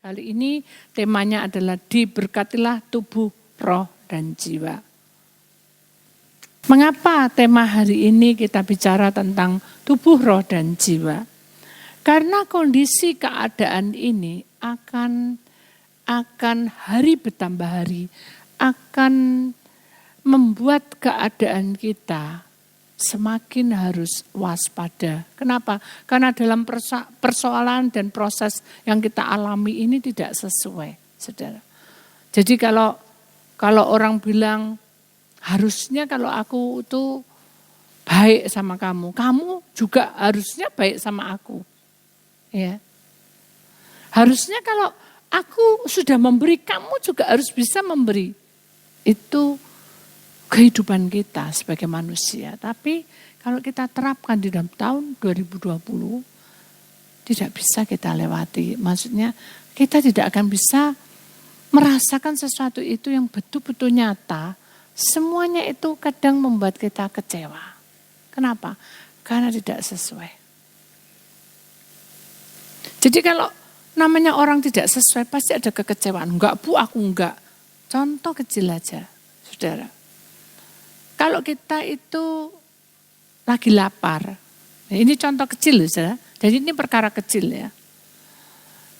Kali ini temanya adalah diberkatilah tubuh, roh, dan jiwa. Mengapa tema hari ini kita bicara tentang tubuh, roh, dan jiwa? Karena kondisi keadaan ini akan hari bertambah hari, akan membuat keadaan kita semakin harus waspada. Kenapa? Karena dalam persoalan dan proses yang kita alami ini tidak sesuai, saudara. Jadi kalau orang bilang, harusnya kalau aku tuh baik sama kamu, kamu juga harusnya baik sama aku. Ya. Harusnya kalau aku sudah memberi, kamu juga harus bisa memberi. Itu kehidupan kita sebagai manusia. Tapi kalau kita terapkan di dalam tahun 2020, tidak bisa kita lewati. Maksudnya kita tidak akan bisa merasakan sesuatu itu yang betul-betul nyata. Semuanya itu kadang membuat kita kecewa. Kenapa? Karena tidak sesuai. Jadi kalau namanya orang tidak sesuai, pasti ada kekecewaan. Enggak Bu, aku enggak. Contoh kecil aja, saudara. Kalau kita itu lagi lapar, ini contoh kecil saudara. Jadi ini perkara kecil ya.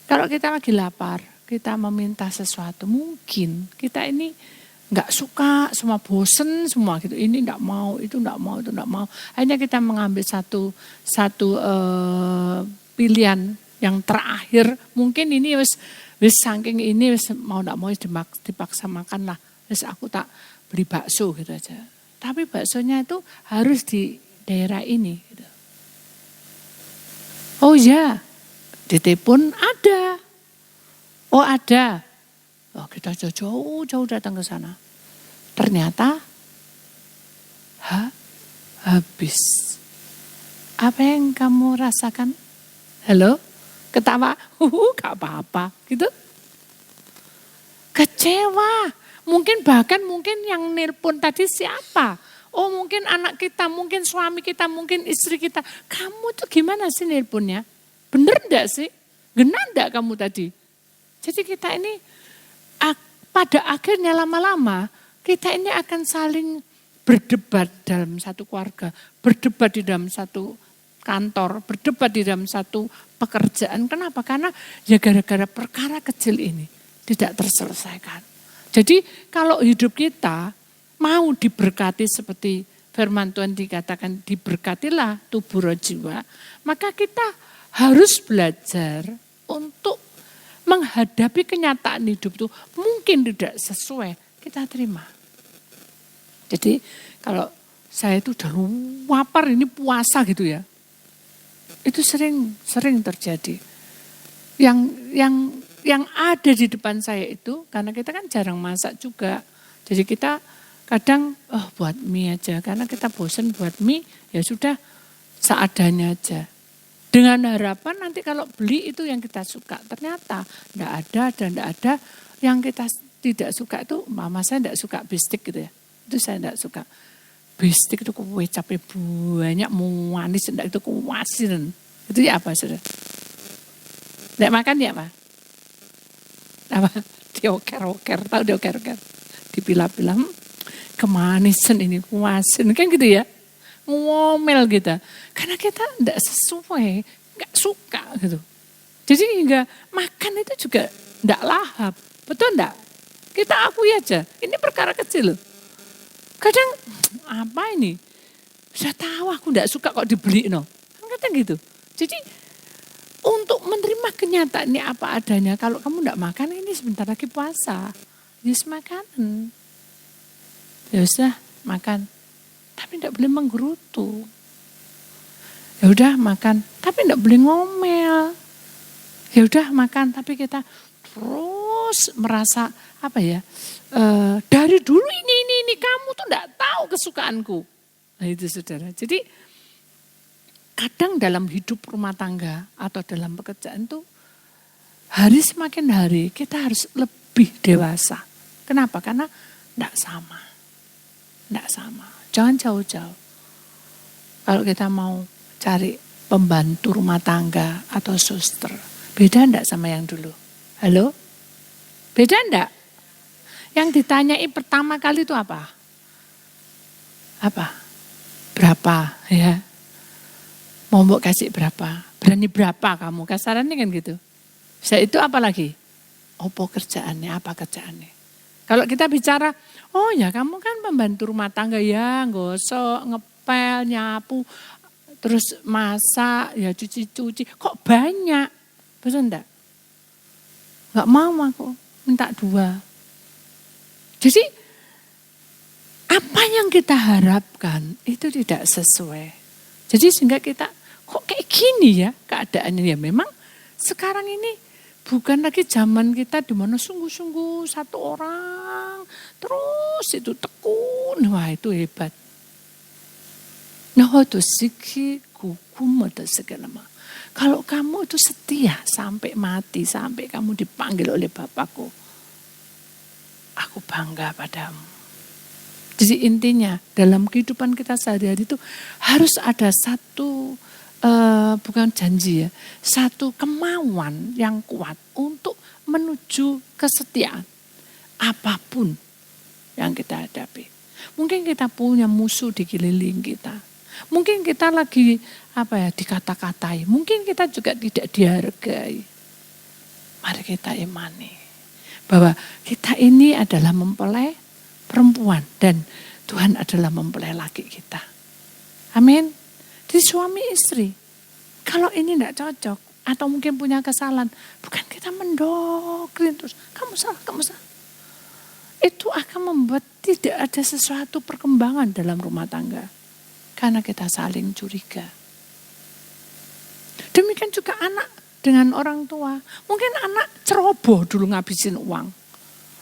Kalau kita lagi lapar, kita meminta sesuatu, mungkin kita ini enggak suka, semua bosen semua gitu. Ini enggak mau, itu enggak mau, itu enggak mau. Akhirnya kita mengambil satu pilihan yang terakhir. Mungkin ini wis saking ini wis mau enggak mau dipaksa makan lah. Wis aku tak beli bakso gitu aja. Tapi baksonya itu harus di daerah ini. Gitu. Oh ya, di pun ada. Oh ada. Oh kita jauh datang ke sana. Ternyata habis. Apa yang kamu rasakan? Halo? Ketawa? Gak apa-apa. Gitu. Kecewa. Mungkin yang nelpon tadi siapa? Oh mungkin anak kita, mungkin suami kita, mungkin istri kita. Kamu tuh gimana sih nelponnya? Bener enggak sih? Genah enggak kamu tadi? Jadi kita ini pada akhirnya lama-lama kita ini akan saling berdebat dalam satu keluarga. Berdebat di dalam satu kantor, berdebat di dalam satu pekerjaan. Kenapa? Karena ya gara-gara perkara kecil ini tidak terselesaikan. Jadi kalau hidup kita mau diberkati seperti firman Tuhan dikatakan diberkatilah tubuh roh jiwa, maka kita harus belajar untuk menghadapi kenyataan hidup itu mungkin tidak sesuai, kita terima. Jadi kalau saya itu udah lapar ini puasa gitu ya, itu sering terjadi. Yang ada di depan saya itu, karena kita kan jarang masak juga. Jadi kita kadang buat mie aja, karena kita bosan buat mie, ya sudah seadanya aja. Dengan harapan nanti kalau beli itu yang kita suka. Ternyata enggak ada yang kita tidak suka itu. Mama saya enggak suka bistik gitu ya. Itu saya enggak suka. Bistik itu kue capek banyak, manis, enggak itu kuasin. Itu ya apa saudara? Enggak makan ya Pak? Apa? Dioker-oker, tahu dioker-oker. Dipilah-pilah, kemanisan ini, kuasin. Kan gitu ya. Ngomel gitu. Karena kita enggak sesuai, enggak suka gitu. Jadi hingga makan itu juga enggak lahap. Betul enggak? Kita akui aja, ini perkara kecil. Kadang, apa ini? Saya tahu aku enggak suka kok dibeli no. Kadang gitu. Jadi untuk menerima kenyataan ini apa adanya. Kalau kamu enggak makan ini sebentar lagi puasa. Yes makanan. Ya usah makan. Tapi enggak boleh menggerutu. Ya udah makan. Tapi enggak boleh ngomel. Ya udah makan. Tapi kita terus merasa apa ya. Dari dulu ini kamu tuh enggak tahu kesukaanku. Nah itu saudara. Jadi kadang dalam hidup rumah tangga atau dalam pekerjaan tuh hari semakin hari kita harus lebih dewasa. Kenapa? Karena enggak sama. Jangan jauh-jauh. Kalau kita mau cari pembantu rumah tangga atau suster, beda enggak sama yang dulu? Halo? Beda enggak? Yang ditanyai pertama kali itu apa? Apa? Berapa? Ya. Mau mbok kasih berapa? Berani berapa kamu? Kasarannya kan gitu. Saya itu apa lagi? Apa kerjaannya? Apa kerjaannya? Kalau kita bicara, oh ya kamu kan pembantu rumah tangga ya, gosok, ngepel, nyapu, terus masak, ya cuci-cuci. Kok banyak? Betul enggak? Enggak mau aku, minta 2. Jadi apa yang kita harapkan itu tidak sesuai. Jadi sehingga kita kok kayak gini ya keadaannya. Ya memang sekarang ini bukan lagi zaman kita di mana sungguh-sungguh satu orang terus itu tekun. Wah itu hebat. Nah itu siki hukum atau segala macam. Kalau kamu itu setia sampai mati, sampai kamu dipanggil oleh Bapakku, aku bangga padamu. Jadi intinya dalam kehidupan kita sehari-hari itu harus ada satu, bukan janji ya, satu kemauan yang kuat untuk menuju kesetiaan. Apapun yang kita hadapi. Mungkin kita punya musuh di keliling kita. Mungkin kita lagi dikata-katai. Mungkin kita juga tidak dihargai. Mari kita imani bahwa kita ini adalah mempelai perempuan dan Tuhan adalah mempelai laki kita. Amin. Di suami istri. Kalau ini tidak cocok atau mungkin punya kesalahan, bukan kita mendoktrin terus. Kamu salah, kamu salah. Itu akan membuat tidak ada sesuatu perkembangan dalam rumah tangga. Karena kita saling curiga. Demikian juga anak dengan orang tua. Mungkin anak ceroboh dulu ngabisin uang.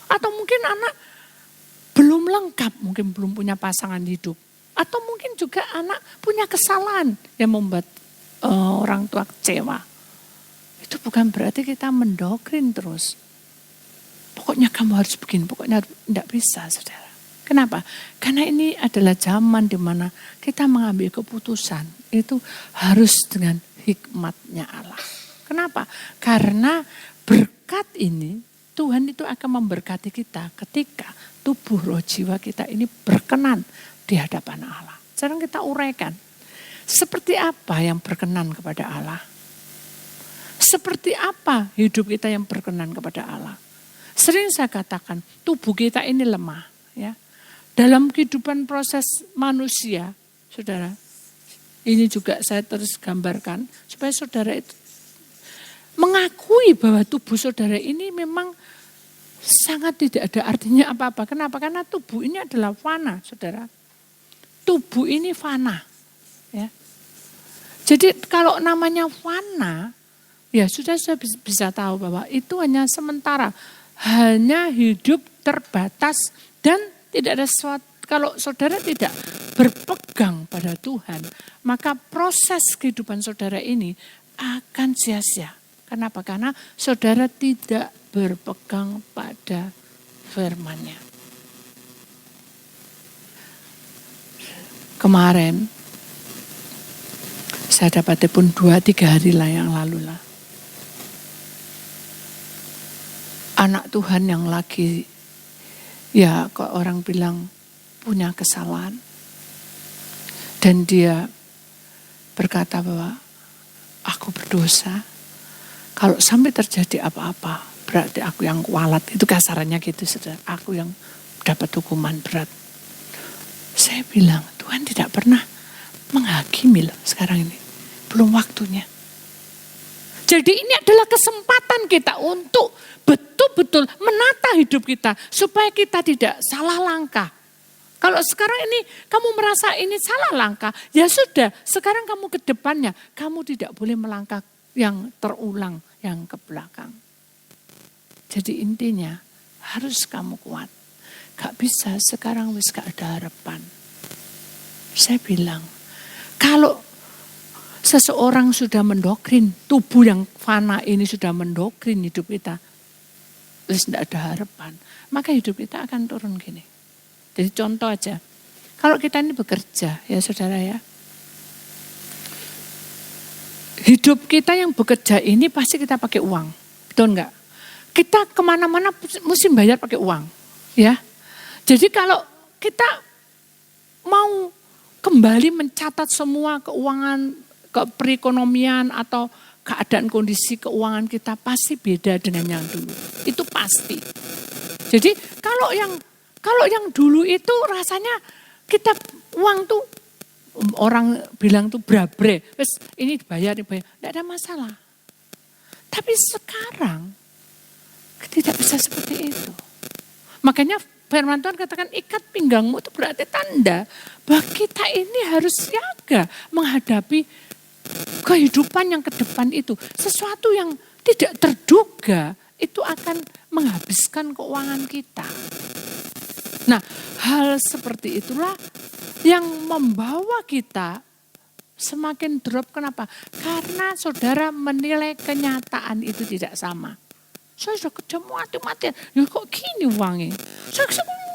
Atau mungkin anak belum lengkap, mungkin belum punya pasangan hidup. Atau mungkin juga anak punya kesalahan yang membuat orang tua kecewa. Itu bukan berarti kita mendoktrin terus. Pokoknya kamu harus begini, pokoknya tidak bisa saudara. Kenapa? Karena ini adalah zaman di mana kita mengambil keputusan itu harus dengan hikmatnya Allah. Kenapa? Karena berkat ini Tuhan itu akan memberkati kita ketika tubuh roh jiwa kita ini berkenan di hadapan Allah. Sekarang kita uraikan. Seperti apa yang berkenan kepada Allah? Seperti apa hidup kita yang berkenan kepada Allah? Sering saya katakan tubuh kita ini lemah. Ya. Dalam kehidupan proses manusia, saudara, ini juga saya terus gambarkan supaya saudara itu mengakui bahwa tubuh saudara ini memang sangat tidak ada artinya apa-apa. Kenapa? Karena tubuh ini adalah fana, saudara. Tubuh ini fana. Ya. Jadi kalau namanya fana, ya sudah saya bisa tahu bahwa itu hanya sementara. Hanya hidup terbatas dan tidak ada sesuatu. Kalau saudara tidak berpegang pada Tuhan, maka proses kehidupan saudara ini akan sia-sia. Kenapa? Karena saudara tidak berpegang pada firman-Nya. Kemarin saya dapat telepon 2-3 hari lah yang lalu lah. Anak Tuhan yang lagi, ya kok orang bilang punya kesalahan. Dan dia berkata bahwa aku berdosa. Kalau sampai terjadi apa-apa, berarti aku yang kualat. Itu kasarannya gitu, saudara. Aku yang dapat hukuman berat. Saya bilang, Tuhan tidak pernah menghakimi loh sekarang ini. Belum waktunya. Jadi ini adalah kesempatan kita untuk betul-betul menata hidup kita. Supaya kita tidak salah langkah. Kalau sekarang ini kamu merasa ini salah langkah, ya sudah. Sekarang kamu ke depannya, kamu tidak boleh melangkah yang terulang, yang ke belakang. Jadi intinya harus kamu kuat. Gak bisa sekarang wis gak ada harapan. Saya bilang, kalau seseorang sudah mendoktrin, tubuh yang fana ini sudah mendoktrin hidup kita, wis gak ada harapan, maka hidup kita akan turun gini. Jadi contoh aja, kalau kita ini bekerja ya saudara ya, hidup kita yang bekerja ini pasti kita pakai uang, betul enggak? Kita kemana-mana mesti bayar pakai uang. Ya. Jadi kalau kita mau kembali mencatat semua keuangan, perekonomian atau keadaan kondisi keuangan kita pasti beda dengan yang dulu. Itu pasti. Jadi kalau yang dulu itu rasanya kita uang tuh orang bilang tuh brabre, wes ini dibayar, tidak ada masalah. Tapi sekarang tidak bisa seperti itu. Makanya firman Tuhan katakan ikat pinggangmu itu berarti tanda bahwa kita ini harus siaga menghadapi kehidupan yang ke depan itu. Sesuatu yang tidak terduga itu akan menghabiskan keuangan kita. Nah, hal seperti itulah yang membawa kita semakin drop. Kenapa? Karena saudara menilai kenyataan itu tidak sama. Saya sudah kerja mati-matian, ya kok gini uangnya? Saya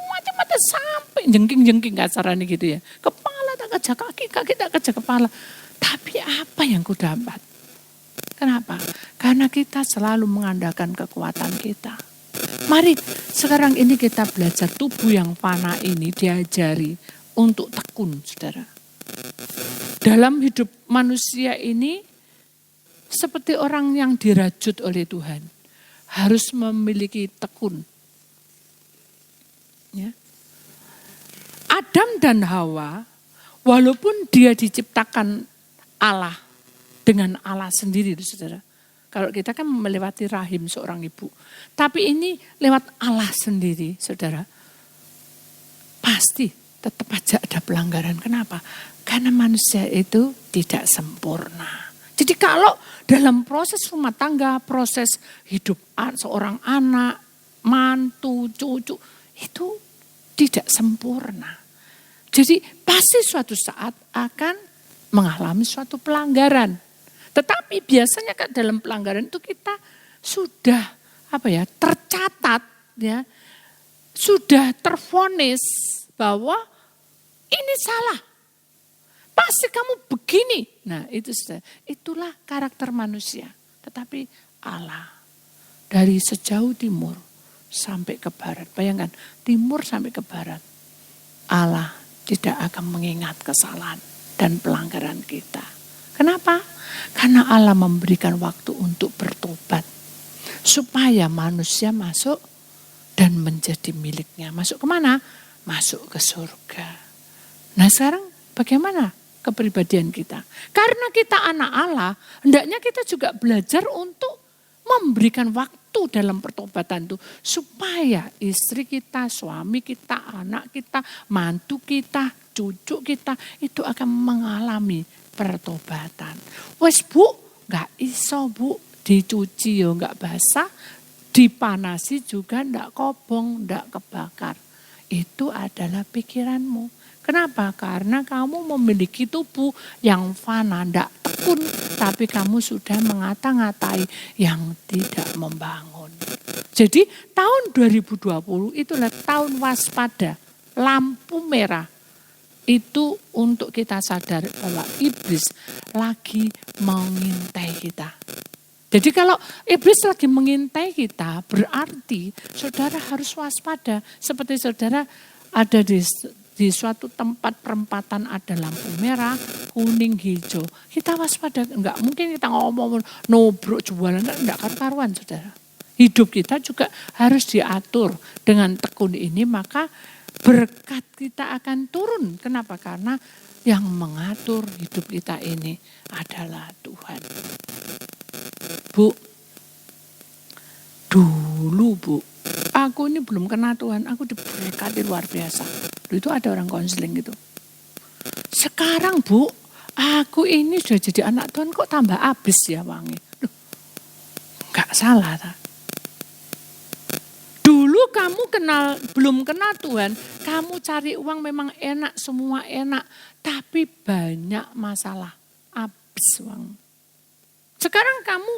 mati-matian sampai jengking-jengking kasarannya gitu ya. Kepala tak kerja kaki tak kerja kepala. Tapi apa yang ku dapat? Kenapa? Karena kita selalu mengandalkan kekuatan kita. Mari sekarang ini kita belajar tubuh yang fana ini diajari untuk tekun, saudara. Dalam hidup manusia ini seperti orang yang dirajut oleh Tuhan. Harus memiliki tekun. Ya. Adam dan Hawa, walaupun dia diciptakan Allah dengan Allah sendiri, saudara. Kalau kita kan melewati rahim seorang ibu. Tapi ini lewat Allah sendiri, saudara. Pasti tetap aja ada pelanggaran. Kenapa? Karena manusia itu tidak sempurna. Jadi kalau dalam proses rumah tangga, proses hidup seorang anak, mantu, cucu, itu tidak sempurna. Jadi pasti suatu saat akan mengalami suatu pelanggaran. Tetapi biasanya kan dalam pelanggaran itu kita sudah tercatat, ya, sudah tervonis bahwa ini salah. Pasti kamu begini. Nah itulah karakter manusia. Tetapi Allah dari sejauh timur sampai ke barat. Bayangkan timur sampai ke barat. Allah tidak akan mengingat kesalahan dan pelanggaran kita. Kenapa? Karena Allah memberikan waktu untuk bertobat. Supaya manusia masuk dan menjadi miliknya. Masuk kemana? Masuk ke surga. Nah sekarang bagaimana kepribadian kita? Karena kita anak Allah, hendaknya kita juga belajar untuk memberikan waktu dalam pertobatan itu. Supaya istri kita, suami kita, anak kita, mantu kita, cucu kita itu akan mengalami pertobatan. Wes bu, gak iso bu, dicuci yo gak basah, dipanasi juga ndak kobong, ndak kebakar. Itu adalah pikiranmu. Kenapa? Karena kamu memiliki tubuh yang fana, ndak tekun, tapi kamu sudah mengata-ngatai yang tidak membangun. Jadi tahun 2020 itulah tahun waspada, lampu merah. Itu untuk kita sadar bahwa iblis lagi mengintai kita. Jadi kalau iblis lagi mengintai kita, berarti saudara harus waspada. Seperti saudara ada di suatu tempat perempatan ada lampu merah, kuning, hijau. Kita waspada, enggak mungkin kita ngomong nobrok jualan, enggak karuan saudara. Hidup kita juga harus diatur dengan tekun ini, maka berkat kita akan turun. Kenapa? Karena yang mengatur hidup kita ini adalah Tuhan. Bu, dulu bu, aku ini belum kenal Tuhan, aku diberkati luar biasa. Dulu itu ada orang konseling gitu. Sekarang bu, aku ini sudah jadi anak Tuhan kok tambah habis ya uangnya. Gak salah tak? Dulu kamu belum kenal Tuhan, kamu cari uang memang enak, semua enak. Tapi banyak masalah, habis uang. Sekarang kamu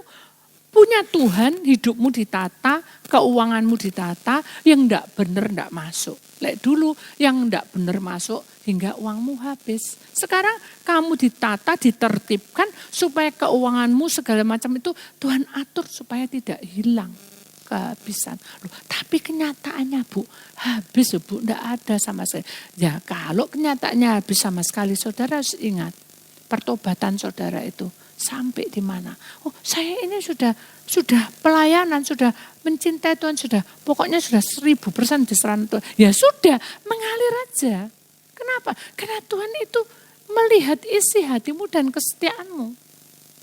punya Tuhan, hidupmu ditata, keuanganmu ditata, yang enggak benar enggak masuk. Lek dulu yang enggak benar masuk hingga uangmu habis. Sekarang kamu ditata, ditertibkan supaya keuanganmu segala macam itu Tuhan atur supaya tidak hilang. kehabisan. Loh, tapi kenyataannya Bu, habis Bu, enggak ada sama sekali. Ya kalau kenyataannya habis sama sekali, saudara harus ingat, pertobatan saudara itu sampai di mana. Oh saya ini sudah pelayanan, sudah mencintai Tuhan, pokoknya sudah 1000% diserahkan Tuhan. Ya sudah, mengalir aja. Kenapa? Karena Tuhan itu melihat isi hatimu dan kesetiaanmu.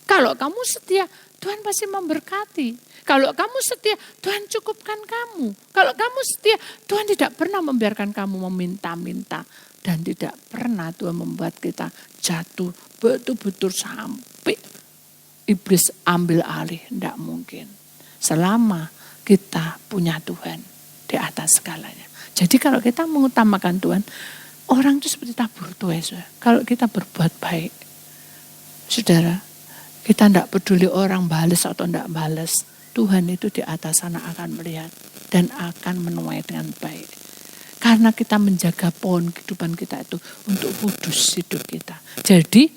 Kalau kamu setia, Tuhan pasti memberkati. Kalau kamu setia, Tuhan cukupkan kamu. Kalau kamu setia, Tuhan tidak pernah membiarkan kamu meminta-minta. Dan tidak pernah Tuhan membuat kita jatuh betul-betul sampai iblis ambil alih. Tidak mungkin. Selama kita punya Tuhan di atas segalanya. Jadi kalau kita mengutamakan Tuhan, orang itu seperti tabur tuai. Kalau kita berbuat baik, saudara, kita tidak peduli orang balas atau tidak balas. Tuhan itu di atas sana akan melihat dan akan menuai dengan baik. Karena kita menjaga pohon kehidupan kita itu untuk kudus hidup kita. Jadi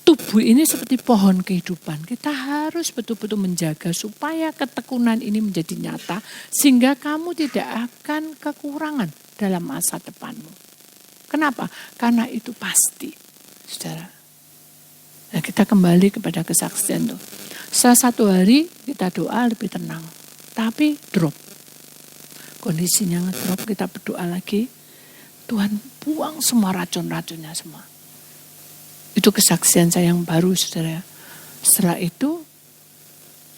tubuh ini seperti pohon kehidupan. Kita harus betul-betul menjaga supaya ketekunan ini menjadi nyata. Sehingga kamu tidak akan kekurangan dalam masa depanmu. Kenapa? Karena itu pasti, saudara. Nah, kita kembali kepada kesaksian itu. Salah satu hari kita doa lebih tenang, tapi drop. Kondisinya ngedrop, kita berdoa lagi. Tuhan buang semua racun-racunnya semua. Itu kesaksian saya yang baru, saudara. Setelah itu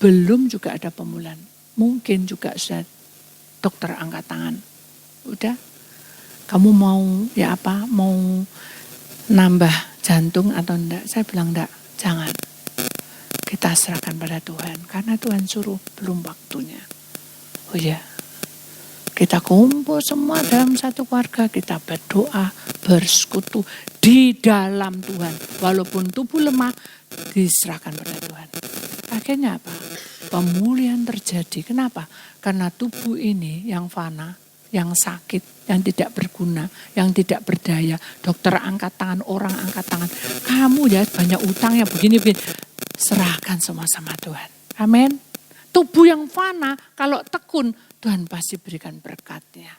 belum juga ada pemulihan. Mungkin juga sudah dokter angkat tangan. Udah, kamu mau mau nambah jantung atau enggak? Saya bilang enggak, jangan. Kita serahkan pada Tuhan. Karena Tuhan suruh, belum waktunya. Oh ya, kita kumpul semua dalam satu keluarga. Kita berdoa, bersekutu di dalam Tuhan. Walaupun tubuh lemah, diserahkan pada Tuhan. Akhirnya apa? Pemulihan terjadi. Kenapa? Karena tubuh ini yang fana, yang sakit, yang tidak berguna, yang tidak berdaya. Dokter angkat tangan, orang angkat tangan. Kamu ya banyak utangnya begini-begini. Serahkan semua sama Tuhan. Amin. Tubuh yang fana, kalau tekun, Tuhan pasti berikan berkatnya.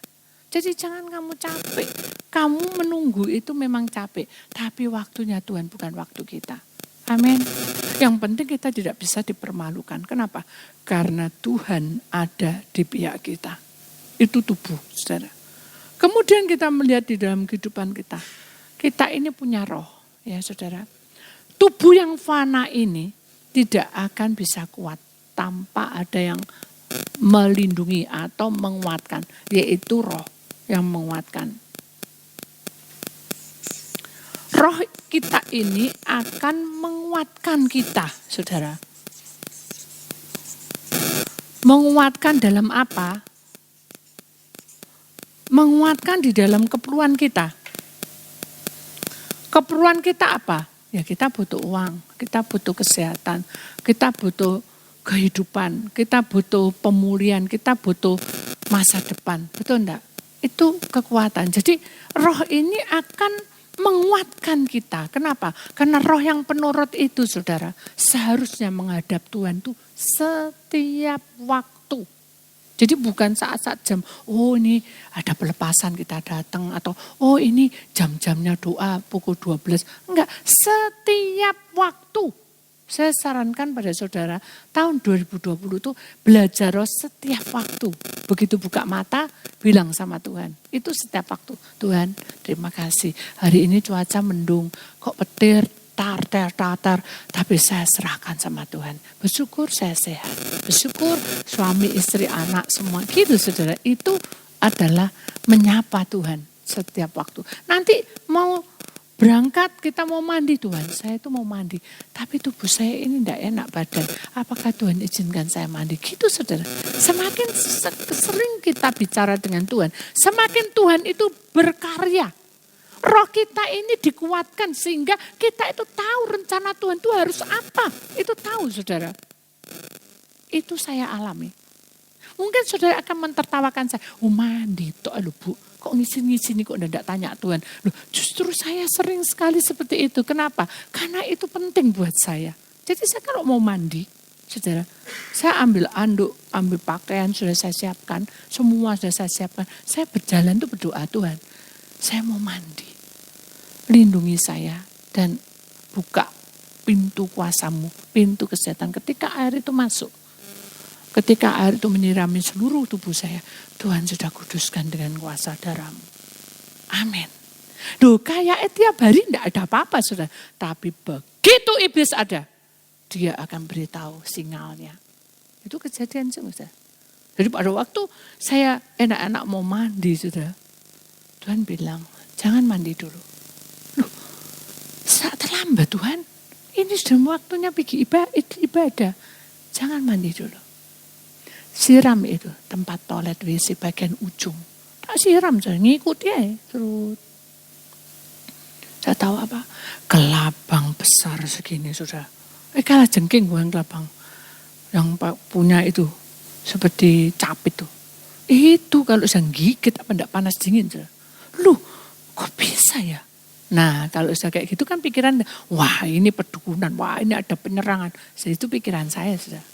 Jadi jangan kamu capek. Kamu menunggu itu memang capek. Tapi waktunya Tuhan, bukan waktu kita. Amin. Yang penting kita tidak bisa dipermalukan. Kenapa? Karena Tuhan ada di pihak kita. Itu tubuh, saudara. Kemudian kita melihat di dalam kehidupan kita. Kita ini punya roh, ya saudara. Tubuh yang fana ini tidak akan bisa kuat tanpa ada yang melindungi atau menguatkan. Yaitu roh yang menguatkan. Roh kita ini akan menguatkan kita, saudara. Menguatkan dalam apa? Menguatkan di dalam keperluan kita. Keperluan kita apa? Ya kita butuh uang, kita butuh kesehatan, kita butuh kehidupan, kita butuh pemulihan, kita butuh masa depan. Betul enggak? Itu kekuatan. Jadi roh ini akan menguatkan kita. Kenapa? Karena roh yang penurut itu, saudara, seharusnya menghadap Tuhan itu setiap waktu. Jadi bukan saat-saat jam, oh ini ada pelepasan kita datang, atau oh ini jam-jamnya doa pukul 12. Enggak, setiap waktu. Saya sarankan pada saudara, tahun 2020 itu belajar roh setiap waktu. Begitu buka mata, bilang sama Tuhan. Itu setiap waktu. Tuhan, terima kasih. Hari ini cuaca mendung, kok petir, tar, tapi saya serahkan sama Tuhan. Bersyukur saya sehat. Bersyukur suami, istri, anak semua. Gitu saudara, itu adalah menyapa Tuhan setiap waktu. Nanti mau berangkat, kita mau mandi, Tuhan saya itu mau mandi. Tapi tubuh saya ini tidak enak badan. Apakah Tuhan izinkan saya mandi? Gitu saudara. Semakin sering kita bicara dengan Tuhan, semakin Tuhan itu berkarya. Roh kita ini dikuatkan sehingga kita itu tahu rencana Tuhan itu harus apa. Itu tahu saudara. Itu saya alami. Mungkin saudara akan mentertawakan saya. Oh mandi toh aduh Bu. Kok ngisi-ngisi kok enggak tanya Tuhan. Loh, justru saya sering sekali seperti itu. Kenapa? Karena itu penting buat saya. Jadi saya kalau mau mandi, Saudara, saya ambil anduk, ambil pakaian sudah saya siapkan, semua sudah saya siapkan. Saya berjalan tuh berdoa, Tuhan, saya mau mandi. Lindungi saya dan buka pintu kuasa-Mu, pintu kesehatan. Ketika air itu masuk, ketika air itu menyirami seluruh tubuh saya, Tuhan sudah kuduskan dengan kuasa darah-Mu. Amin. Duh, kayak tiap hari tidak ada apa-apa, saudara. Tapi begitu iblis ada, dia akan beritahu sinyalnya. Itu kejadian, saudara. Jadi pada waktu saya enak-enak mau mandi, saudara, Tuhan bilang, jangan mandi dulu. Loh, terlambat Tuhan. Ini sudah waktunya pergi ibadah. Jangan mandi dulu. Siram itu tempat toilet WC bagian ujung. Tak siram, saudara, ngikuti ya. Terus. Saya tahu apa? Kelabang besar segini, saudara. Kalah jengking bukan kelabang. Yang punya itu, seperti capit tuh. Itu kalau saya gigit apa enggak panas dingin, saudara. Loh, kok bisa ya? Nah, kalau saya kayak gitu kan pikiran, wah ini perdukunan, wah ini ada penyerangan. Itu pikiran saya, saudara.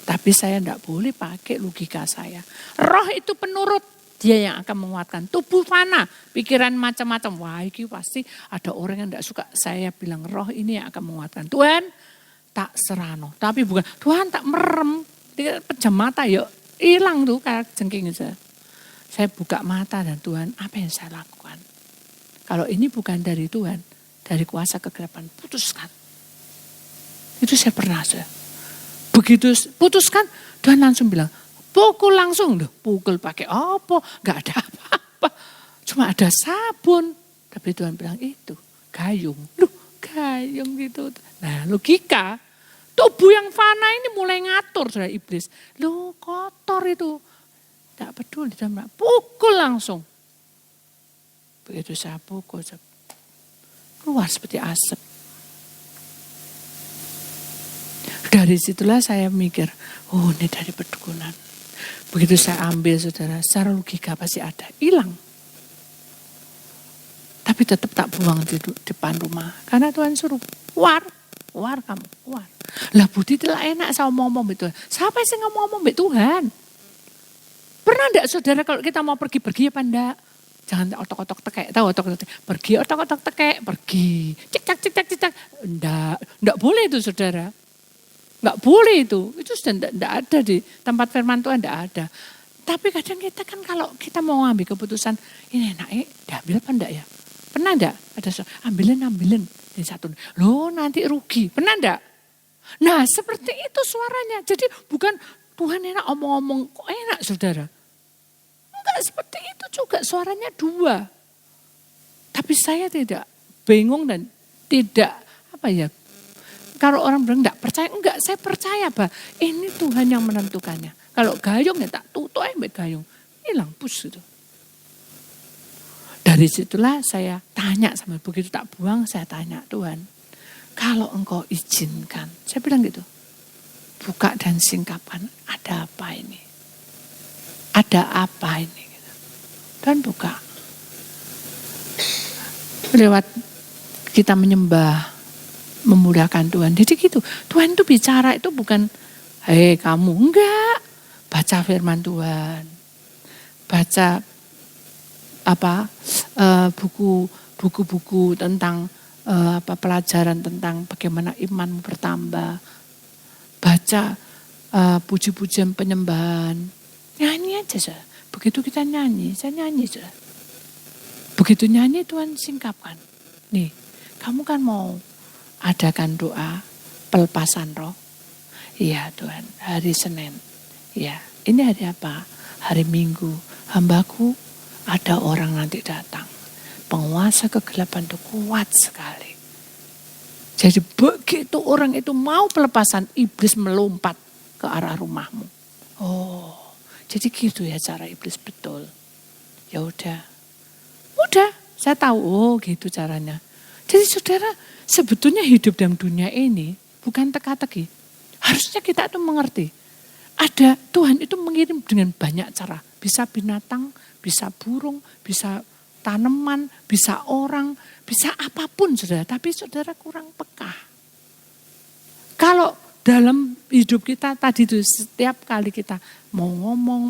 Tapi saya enggak boleh pakai logika saya. Roh itu penurut. Dia yang akan menguatkan. Tubuh fana, pikiran macam-macam. Wah, ini pasti ada orang yang tidak suka. Saya bilang roh ini yang akan menguatkan. Tuhan, tak serano. Tapi bukan, Tuhan tak merem. Dia pejam mata, yuk hilang tuh kayak jengking saya. Saya buka mata dan Tuhan, apa yang saya lakukan? Kalau ini bukan dari Tuhan, dari kuasa kegelapan, putuskan. Itu saya pernah. Begitu putuskan, Tuhan langsung bilang, pukul langsung, pukul pakai apa? Gak ada apa-apa. Cuma ada sabun. Tapi Tuhan bilang itu gayung. Loh, gayung gitu. Nah, logika. Tubuh yang fana ini mulai ngatur, saudara, iblis. Loh, kotor itu. Gak peduli. Tuhan bilang, pukul langsung. Begitu saya pukul, keluar seperti asap. Dari situlah saya mikir, oh ini dari perdukunan. Begitu saya ambil, saudara, secara logika pasti ada, hilang. Tapi tetap tak buang di depan rumah. Karena Tuhan suruh, keluar kamu, keluar. Lah Budi telah enak saya ngomong betul. Siapa sih ngomong betul Tuhan? Pernah enggak saudara kalau kita mau pergi apa enggak? Jangan otok-otok tekek, tahu otok-otok pergi, otok-otok tekek, pergi. Cek. Enggak boleh itu saudara. Enggak boleh itu sudah enggak ada di tempat firman Tuhan, enggak ada. Tapi kadang kita kan kalau kita mau ambil keputusan, ini enak diambil apa enggak ya? Pernah enggak? Ada ambilin di satu. Loh nanti rugi, pernah enggak? Nah seperti itu suaranya. Jadi bukan Tuhan enak omong-omong, kok enak saudara? Enggak seperti itu juga, suaranya dua. Tapi saya tidak bingung dan tidak kalau orang bilang enggak percaya, enggak, saya percaya bah ini Tuhan yang menentukannya. Kalau gayung ya tak tutup gayung, hilang pus gitu. Dari situlah saya tanya sama begitu tak buang, saya tanya Tuhan, kalau Engkau izinkan, saya bilang gitu, buka dan singkapan, ada apa ini? Ada apa ini? Dan buka. Lewat kita menyembah, memuliakan Tuhan. Jadi gitu. Tuhan itu bicara itu bukan, hei kamu, enggak. Baca firman Tuhan. Baca buku-buku tentang pelajaran tentang bagaimana imanmu bertambah. Baca puji-pujian penyembahan. Nyanyi aja saja. Begitu kita nyanyi, saya nyanyi saja. Begitu nyanyi Tuhan singkapkan. Nih, kamu kan mau adakan doa pelepasan roh. Iya Tuhan, hari Senin. Ya, ini hari apa? Hari Minggu. Hambaku ada orang nanti datang. Penguasa kegelapan itu kuat sekali. Jadi begitu orang itu mau pelepasan, iblis melompat ke arah rumahmu. Oh, jadi gitu ya cara iblis betul. Ya udah, saya tahu. Oh gitu caranya. Jadi saudara, sebetulnya hidup dalam dunia ini bukan teka-teki. Harusnya kita tuh mengerti. Ada Tuhan itu mengirim dengan banyak cara. Bisa binatang, bisa burung, bisa tanaman, bisa orang, bisa apapun saudara. Tapi saudara kurang peka. Kalau dalam hidup kita tadi itu setiap kali kita mau ngomong,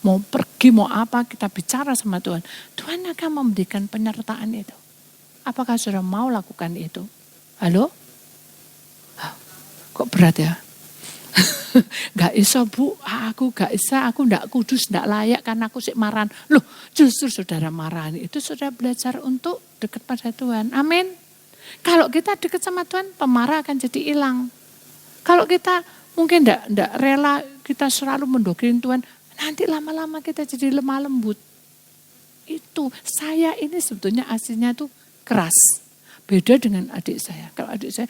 mau pergi, mau apa, kita bicara sama Tuhan. Tuhan akan memberikan penyertaan itu. Apakah saudara mau lakukan itu? Halo? Kok berat ya? Gak iso Bu, aku gak bisa, aku gak kudus, gak layak karena aku sik marahan. Loh, justru saudara marahan itu saudara belajar untuk dekat pada Tuhan. Amin. Kalau kita dekat sama Tuhan, pemarah akan jadi hilang. Kalau kita mungkin gak rela, kita selalu mendoktrin Tuhan, nanti lama-lama kita jadi lemah lembut. Itu, saya ini sebetulnya aslinya tuh keras. Beda dengan adik saya. Kalau adik saya,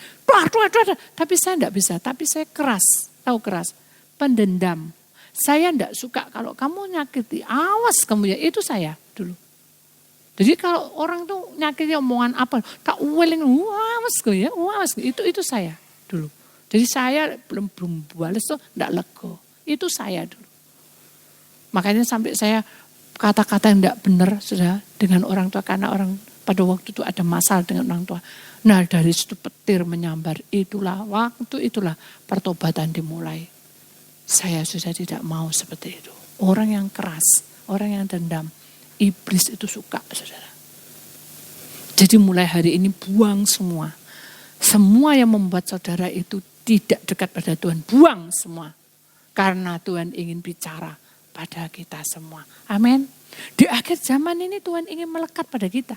tapi saya enggak bisa. Tapi saya keras, tahu keras. Pendendam. Saya enggak suka kalau kamu nyakiti, awas kamu ya. Itu saya dulu. Jadi kalau orang tuh nyakiti omongan apa, tak uweling, awas gue ya, awas. Itu saya dulu. Jadi saya belum balas tuh enggak lego. Itu saya dulu. Makanya sampai saya kata-kata yang enggak benar sudah dengan orang tua, karena orang pada waktu itu ada masalah dengan orang tua. Nah dari situ petir menyambar, itulah pertobatan dimulai. Saya sudah tidak mau seperti itu. Orang yang keras, orang yang dendam, iblis itu suka, saudara. Jadi mulai hari ini buang semua. Semua yang membuat saudara itu tidak dekat pada Tuhan, buang semua. Karena Tuhan ingin bicara pada kita semua. Amin. Di akhir zaman ini Tuhan ingin melekat pada kita.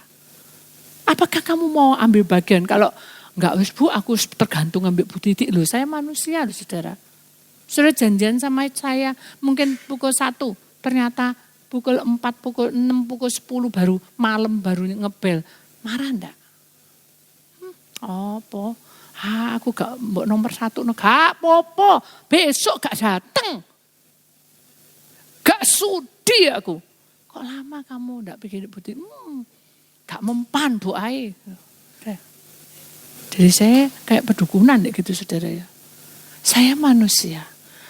Apakah kamu mau ambil bagian? Kalau enggak, Bu, aku tergantung ambil Bu Titik. Loh, saya manusia loh, saudara. Saudara janjian sama saya mungkin pukul 1. Ternyata pukul 4, pukul 6, pukul 10 baru malam baru ngebel. Marah enggak? Apa? Aku gak nomor 1. Gak apa-apa. Besok gak dateng. Gak sudi aku. Kok lama kamu enggak bikin Bu Titik? Gak mempan Bu Ai. Jadi saya kayak pedukunan gitu saudara ya. Saya manusia.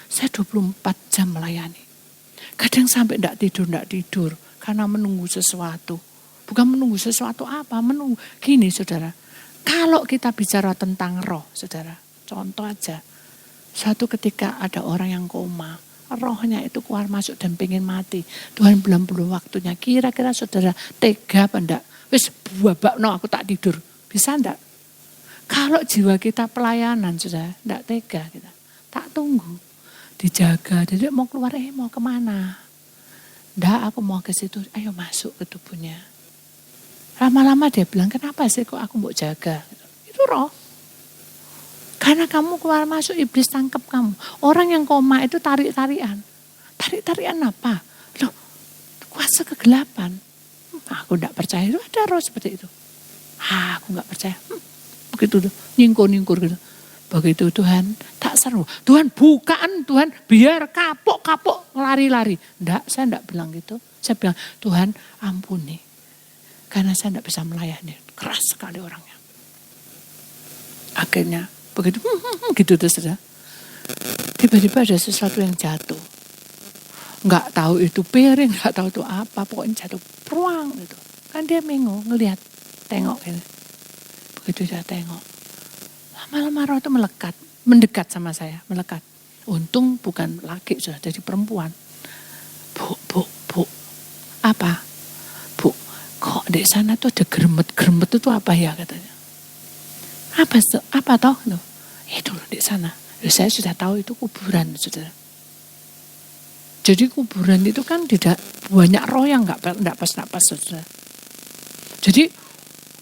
Saya 24 jam melayani. Kadang sampai enggak tidur. Karena menunggu sesuatu. Bukan menunggu sesuatu apa. Menunggu. Gini saudara. Kalau kita bicara tentang roh saudara. Contoh aja. Suatu ketika ada orang yang koma. Rohnya itu keluar masuk dan pengen mati. Tuhan belum waktunya. Kira-kira saudara tega apa enggak? Wis babak no aku tak tidur. Bisa enggak? Kalau jiwa kita pelayanan sudah enggak tega kita. Tak tunggu. Dijaga. Jadi mau keluar mau kemana? Enggak, aku mau ke situ. Ayo masuk ke tubuhnya. Lama-lama dia bilang, kenapa sih kok aku mau jaga? Itu roh. Karena kamu keluar masuk iblis tangkap kamu. Orang yang koma itu tarik-tarian. Tarik-tarian apa? Loh, kuasa kegelapan. Aku enggak percaya itu ada roh seperti itu. Aku enggak percaya. Begitu tuh, nyingkur gitu. Begitu Tuhan, tak seru. Tuhan bukaan, Tuhan biar kapok lari-lari. Enggak, saya enggak bilang gitu. Saya bilang, Tuhan ampuni. Karena saya enggak bisa melayani. Keras sekali orangnya. Akhirnya begitu gitu tuh saudara. Tiba-tiba ada sesuatu yang jatuh. Enggak tahu itu piring, enggak tahu itu apa, pokoknya jatuh peruang gitu. Kan dia mengo ngelihat, tengok gitu. Begitu saya tengok. Lama-lama roh itu mendekat sama saya, melekat. Untung bukan laki, sudah jadi perempuan. Bu. Apa? Bu, kok di sana tuh ada geremet itu apa ya katanya. Apa toh? Itu loh di sana. Saya sudah tahu itu kuburan, saudara. Jadi kuburan itu kan tidak banyak roh yang enggak pas-pas, saudara. Jadi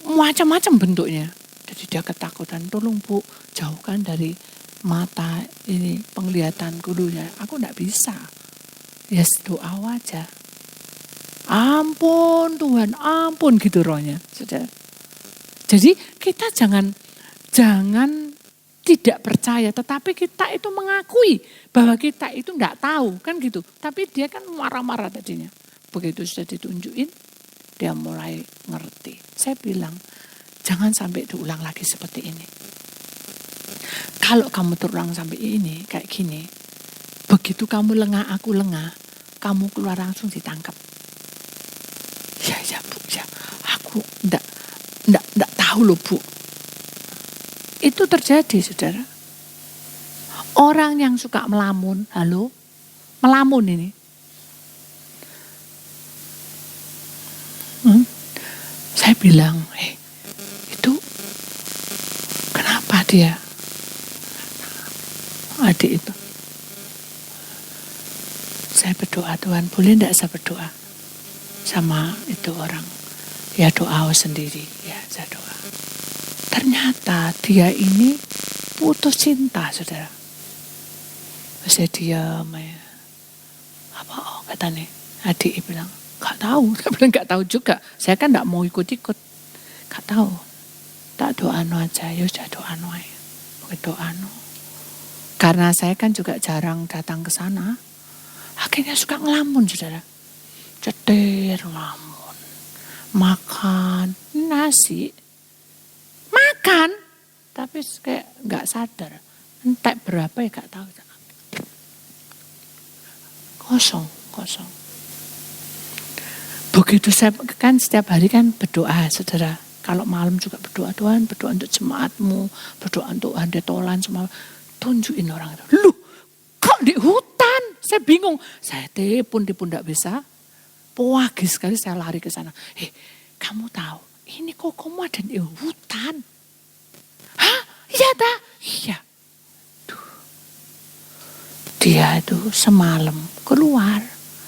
macam-macam bentuknya. Jadi dia ketakutan, tolong Bu, jauhkan dari mata ini penglihatan dulunya. Aku enggak bisa. Ya doa aja. Ampun Tuhan, ampun gitu rohnya, saudara. Jadi kita jangan tidak percaya, tetapi kita itu mengakui bahwa kita itu enggak tahu, kan gitu. Tapi dia kan marah-marah tadinya. Begitu sudah ditunjukin, dia mulai ngerti. Saya bilang, jangan sampai diulang lagi seperti ini. Kalau kamu terulang sampai ini, kayak gini, begitu kamu lengah, aku lengah, kamu keluar langsung ditangkap. Ya Bu, ya. Aku enggak tahu loh Bu. Itu terjadi, saudara. Orang yang suka melamun, halo, melamun ini. Saya bilang, itu kenapa dia, adik itu? Saya berdoa, Tuhan boleh enggak saya berdoa sama itu orang? Ya doa sendiri, ya saya doa. Ternyata dia ini putus cinta, saudara. Saya diam ya. Apa katanya? Adik bilang, gak tahu. Saya bilang gak tahu juga. Saya kan gak mau ikut-ikut. Gak tahu. Tak doa aja. Ya sudah doa aja. Doa. Karena saya kan juga jarang datang ke sana. Akhirnya suka ngelamun, saudara. Cetir ngelamun. Makan nasi. Makan. Tapi kayak gak sadar. Entek berapa ya gak tahu. Kosong. Begitu saya kan setiap hari kan berdoa, saudara. Kalau malam juga berdoa, Tuhan berdoa untuk jemaatmu, berdoa untuk handetolan semua. Tunjukin orang itu. Loh, kok di hutan? Saya bingung. Saya tipu tidak bisa. Pagi sekali saya lari ke sana. Kamu tahu, ini kokomu ada di hutan. Hah? Iya tak? Iya. Dia itu semalam keluar,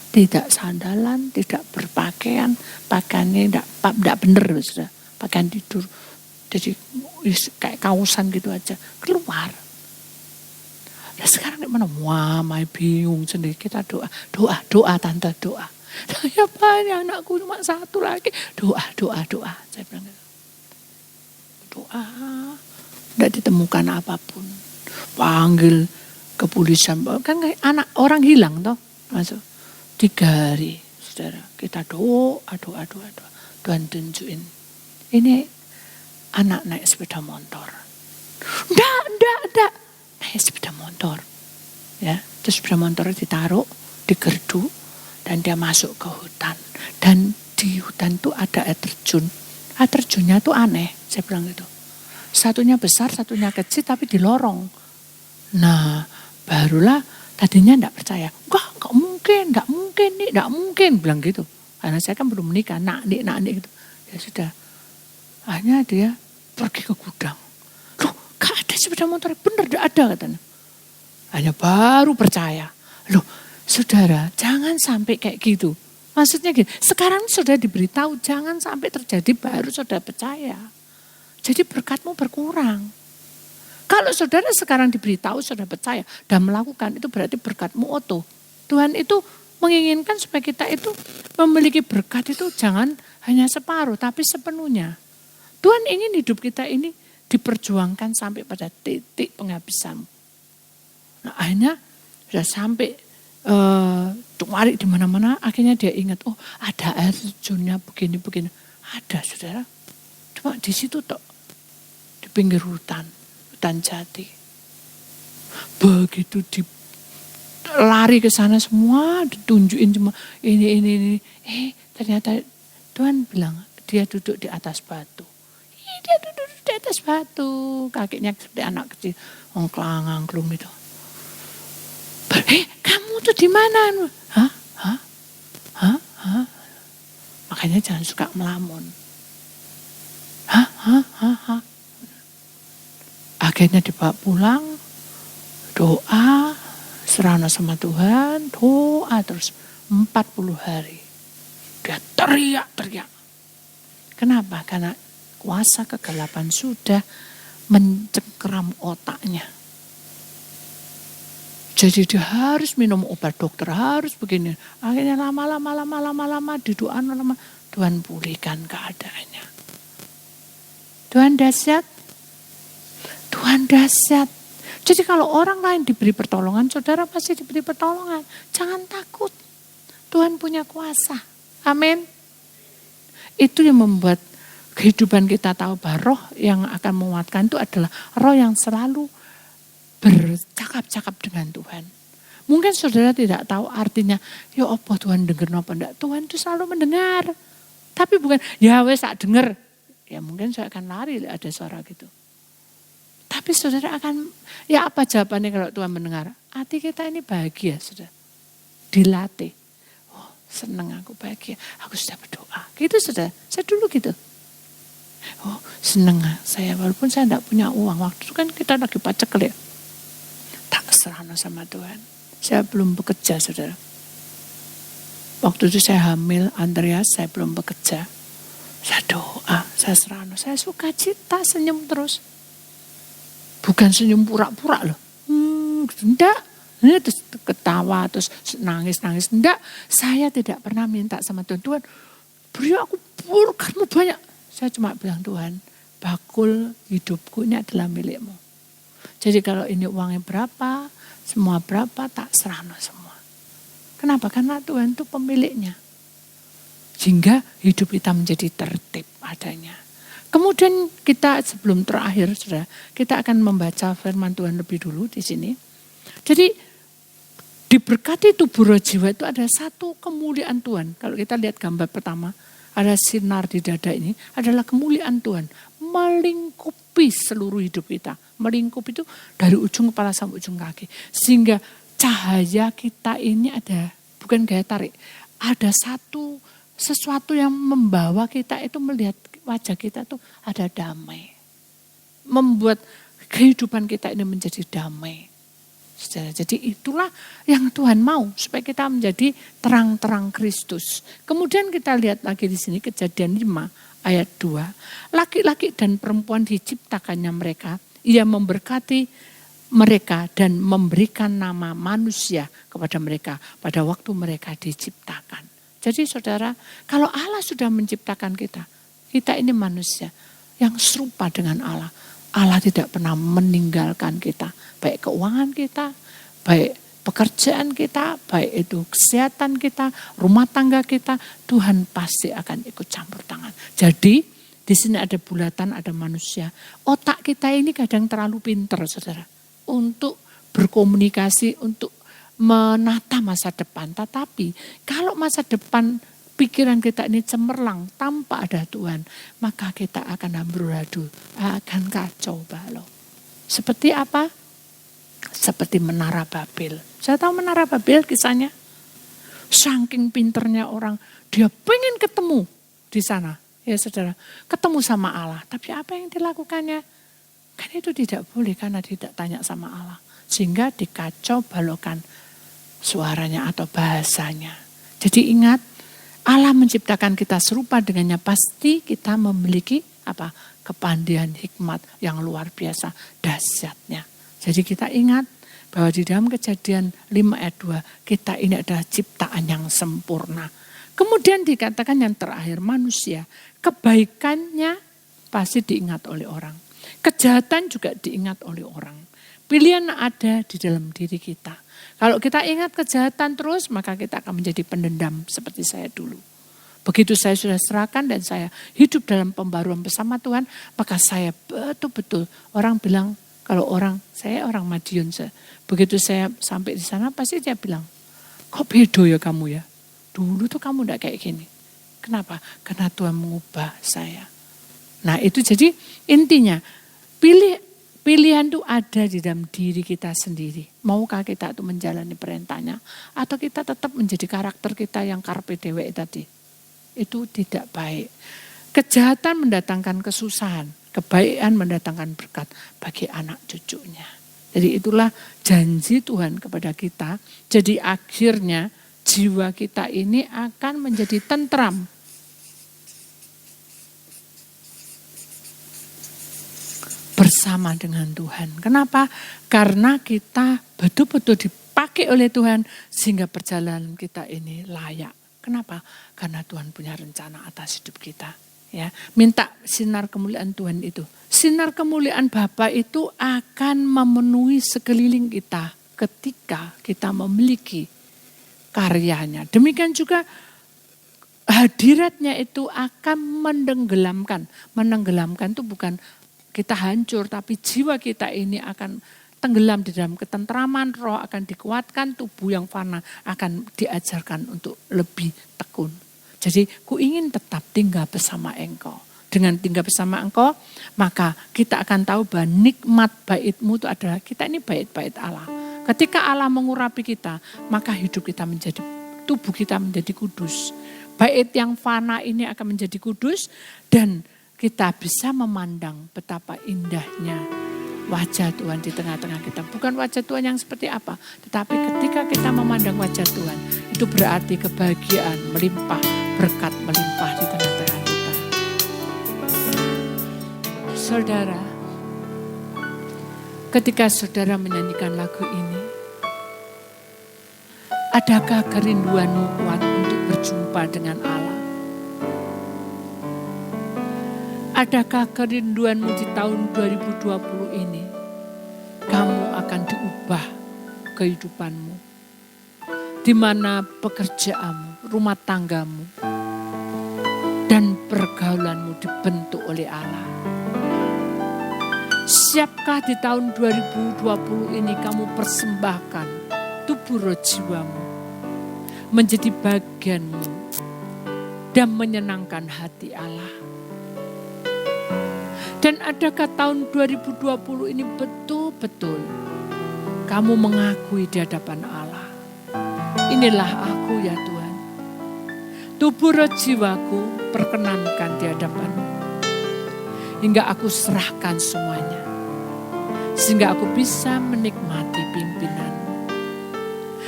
tidak sandalan, tidak berpakaian, pakaiannya tidak benar, sudah pakaian tidur, jadi kayak kausan gitu aja keluar. Nah sekarang di mana? Wah, bingung sendiri. Kita doa tante doa. Saya banyak anakku cuma satu lagi, doa. Saya bilang doa, tidak ditemukan apapun, panggil kepolisian, kan anak orang hilang toh, masuk 3 hari, saudara, kita doa, Tuhan tunjukin, ini anak naik sepeda motor, enggak, naik sepeda motor, ya, terus sepeda motor ditaruh di gerdu, dan dia masuk ke hutan, dan di hutan tuh ada air terjunnya tuh aneh, saya bilang gitu, satunya besar, satunya kecil, tapi di lorong. Nah, barulah tadinya enggak percaya. Enggak mungkin, bilang gitu. Karena saya kan belum menikah, nak gitu. Ya sudah. Akhirnya dia pergi ke gudang. Loh, gak ada sepeda motor, bener enggak ada katanya. Hanya baru percaya. Loh, saudara, jangan sampai kayak gitu. Maksudnya gitu, sekarang sudah diberitahu jangan sampai terjadi baru saudara percaya. Jadi berkatmu berkurang. Kalau saudara sekarang diberitahu, saudara percaya dan melakukan, itu berarti berkatmu oto. Tuhan itu menginginkan supaya kita itu memiliki berkat itu jangan hanya separuh, tapi sepenuhnya. Tuhan ingin hidup kita ini diperjuangkan sampai pada titik penghabisan. Nah akhirnya sudah sampai cari di mana-mana, akhirnya dia ingat, oh ada air terjunnya begini. Ada saudara, cuma di situ toh, di pinggir hutan jati. Begitu lari ke sana semua, ditunjukin semua ini. Ternyata Tuhan bilang dia duduk di atas batu. Dia duduk di atas batu, kakinya seperti anak kecil, ongklang-angklung gitu. Kamu tuh di mana? Hah? Makanya jangan suka melamun. Hah? Akhirnya dibawa pulang, doa, serana sama Tuhan, doa terus 40 hari. Dia teriak. Kenapa? Karena kuasa kegelapan sudah mencengkeram otaknya. Jadi dia harus minum obat dokter, harus begini. Akhirnya lama di doa lama, Tuhan pulihkan keadaannya. Tuhan dahsyat. Jadi kalau orang lain diberi pertolongan, saudara pasti diberi pertolongan. Jangan takut. Tuhan punya kuasa. Amin. Itu yang membuat kehidupan kita tahu bahwa roh yang akan menguatkan itu adalah roh yang selalu bercakap-cakap dengan Tuhan. Mungkin saudara tidak tahu artinya, ya apa Tuhan dengar apa enggak. Tuhan itu selalu mendengar. Tapi bukan, ya wes tak dengar. Ya mungkin saya akan lari ada suara gitu. Tapi saudara akan, ya apa jawabannya kalau Tuhan mendengar? Hati kita ini bahagia, saudara. Dilatih. Oh, senang aku bahagia, aku sudah berdoa. Gitu saudara, saya dulu gitu. Oh, senang saya, walaupun saya tidak punya uang. Waktu itu kan kita lagi paceklik ya. Tak serahkan sama Tuhan. Saya belum bekerja, saudara. Waktu itu saya hamil Andreas, saya belum bekerja. Saya doa, saya serahkan. Saya suka cita, senyum terus. Bukan senyum pura-pura loh. Enggak. Terus ketawa, terus nangis-nangis. Enggak, saya tidak pernah minta sama Tuhan. Tuhan, beri aku berkatmu banyak. Saya cuma bilang, Tuhan, bakul hidupku ini adalah milikmu. Jadi kalau ini uangnya berapa, semua berapa, tak serahkan semua. Kenapa? Karena Tuhan itu pemiliknya. Sehingga hidup kita menjadi tertib adanya. Kemudian kita sebelum terakhir, saudara, kita akan membaca firman Tuhan lebih dulu di sini. Jadi diberkati tubuh roh jiwa itu ada satu kemuliaan Tuhan. Kalau kita lihat gambar pertama, ada sinar di dada ini, adalah kemuliaan Tuhan. Melingkupi seluruh hidup kita. Melingkup itu dari ujung kepala sampai ujung kaki. Sehingga cahaya kita ini ada, bukan gaya tarik, ada sesuatu yang membawa kita itu melihat wajah kita itu ada damai. Membuat kehidupan kita ini menjadi damai. Jadi itulah yang Tuhan mau, supaya kita menjadi terang-terang Kristus. Kemudian kita lihat lagi di sini Kejadian 5 ayat 2. Laki-laki dan perempuan diciptakannya mereka, ia memberkati mereka dan memberikan nama manusia kepada mereka pada waktu mereka diciptakan. Jadi saudara, kalau Allah sudah menciptakan kita, kita ini manusia yang serupa dengan Allah. Allah tidak pernah meninggalkan kita, baik keuangan kita, baik pekerjaan kita, baik itu kesehatan kita, rumah tangga kita, Tuhan pasti akan ikut campur tangan. Jadi di sini ada bulatan, ada manusia. Otak kita ini kadang terlalu pintar, saudara, untuk berkomunikasi, untuk menata masa depan. Tetapi kalau masa depan pikiran kita ini cemerlang tanpa ada Tuhan, maka kita akan amburadul, akan kacau balau. Seperti apa? Seperti Menara Babel. Saya tahu Menara Babel kisahnya. Saking pinternya orang, dia pengen ketemu di sana. Ya saudara, ketemu sama Allah. Tapi apa yang dilakukannya? Kan itu tidak boleh karena tidak tanya sama Allah. Sehingga dikacau balaukan suaranya atau bahasanya. Jadi ingat, Allah menciptakan kita serupa dengannya, pasti kita memiliki apa? Kepandaian, hikmat yang luar biasa, dahsyatnya. Jadi kita ingat bahwa di dalam Kejadian 5 ayat 2, kita ini adalah ciptaan yang sempurna. Kemudian dikatakan yang terakhir, manusia, kebaikannya pasti diingat oleh orang. Kejahatan juga diingat oleh orang. Pilihan ada di dalam diri kita. Kalau kita ingat kejahatan terus, maka kita akan menjadi pendendam seperti saya dulu. Begitu saya sudah serahkan dan saya hidup dalam pembaruan bersama Tuhan, maka saya betul-betul, orang bilang, kalau saya orang Madiun, begitu saya sampai di sana pasti dia bilang, kok beda ya kamu ya? Dulu tuh kamu enggak kayak gini. Kenapa? Karena Tuhan mengubah saya. Nah itu jadi intinya, pilihan itu ada di dalam diri kita sendiri. Maukah kita itu menjalani perintahnya, atau kita tetap menjadi karakter kita yang karpe dewek tadi. Itu tidak baik. Kejahatan mendatangkan kesusahan, kebaikan mendatangkan berkat bagi anak cucunya. Jadi itulah janji Tuhan kepada kita. Jadi akhirnya jiwa kita ini akan menjadi tentram. Bersama dengan Tuhan. Kenapa? Karena kita betul-betul dipakai oleh Tuhan sehingga perjalanan kita ini layak. Kenapa? Karena Tuhan punya rencana atas hidup kita. Ya, minta sinar kemuliaan Tuhan itu. Sinar kemuliaan Bapa itu akan memenuhi sekeliling kita ketika kita memiliki karyanya. Demikian juga hadiratnya itu akan menenggelamkan. Menenggelamkan itu bukan kita hancur, tapi jiwa kita ini akan tenggelam di dalam ketentraman, roh akan dikuatkan, tubuh yang fana akan diajarkan untuk lebih tekun. Jadi ku ingin tetap tinggal bersama engkau. dengan tinggal bersama Engkau, maka kita akan tahu bahwa nikmat bait-Mu itu adalah kita ini bait-bait Allah. Ketika Allah mengurapi kita, maka hidup kita menjadi, tubuh kita menjadi kudus. Bait yang fana ini akan menjadi kudus dan kita bisa memandang betapa indahnya wajah Tuhan di tengah-tengah kita. Bukan wajah Tuhan yang seperti apa, tetapi ketika kita memandang wajah Tuhan, itu berarti kebahagiaan melimpah, berkat melimpah di tengah-tengah kita. Saudara, ketika saudara menyanyikan lagu ini, adakah kerinduanmu kuat untuk berjumpa dengan Allah? Adakah kerinduanmu di tahun 2020 ini, kamu akan diubah kehidupanmu, di mana pekerjaanmu, rumah tanggamu, dan pergaulanmu dibentuk oleh Allah? Siapkah di tahun 2020 ini kamu persembahkan tubuh roh jiwamu menjadi bagianmu dan menyenangkan hati Allah? Dan adakah tahun 2020 ini betul-betul kamu mengakui di hadapan Allah, inilah aku ya Tuhan, tubuh roh jiwaku perkenankan di hadapan-Mu, hingga aku serahkan semuanya, sehingga aku bisa menikmati pimpinan-Mu,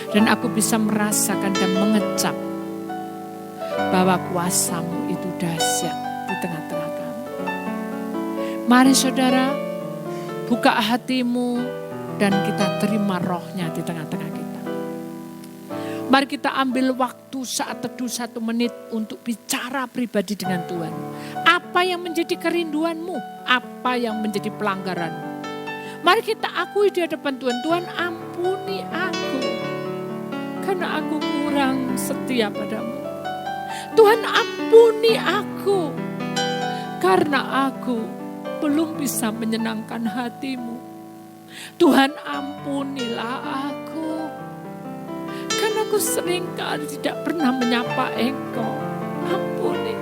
dan aku bisa merasakan dan mengecap bahwa kuasa-Mu itu dahsyat di tengah-tengah kami. Mari saudara, buka hatimu dan kita terima rohnya di tengah-tengah kita. Mari kita ambil waktu saat teduh 1 menit untuk bicara pribadi dengan Tuhan. Apa yang menjadi kerinduanmu? Apa yang menjadi pelanggaranmu? Mari kita akui di hadapan Tuhan. Tuhan, ampuni aku, karena aku kurang setia padamu. Tuhan, ampuni aku, karena aku belum bisa menyenangkan hati-Mu. Tuhan, ampunilah aku, karena aku seringkali tidak pernah menyapa Engkau. Ampuni.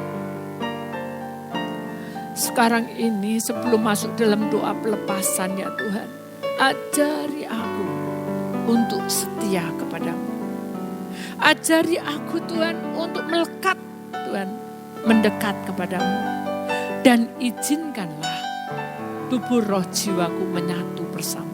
Sekarang ini sebelum masuk dalam doa pelepasan ya Tuhan, ajari aku untuk setia kepadamu. Ajari aku Tuhan untuk melekat, Tuhan, mendekat kepadamu. Dan izinkanlah tubuh roh jiwaku menyatu bersama.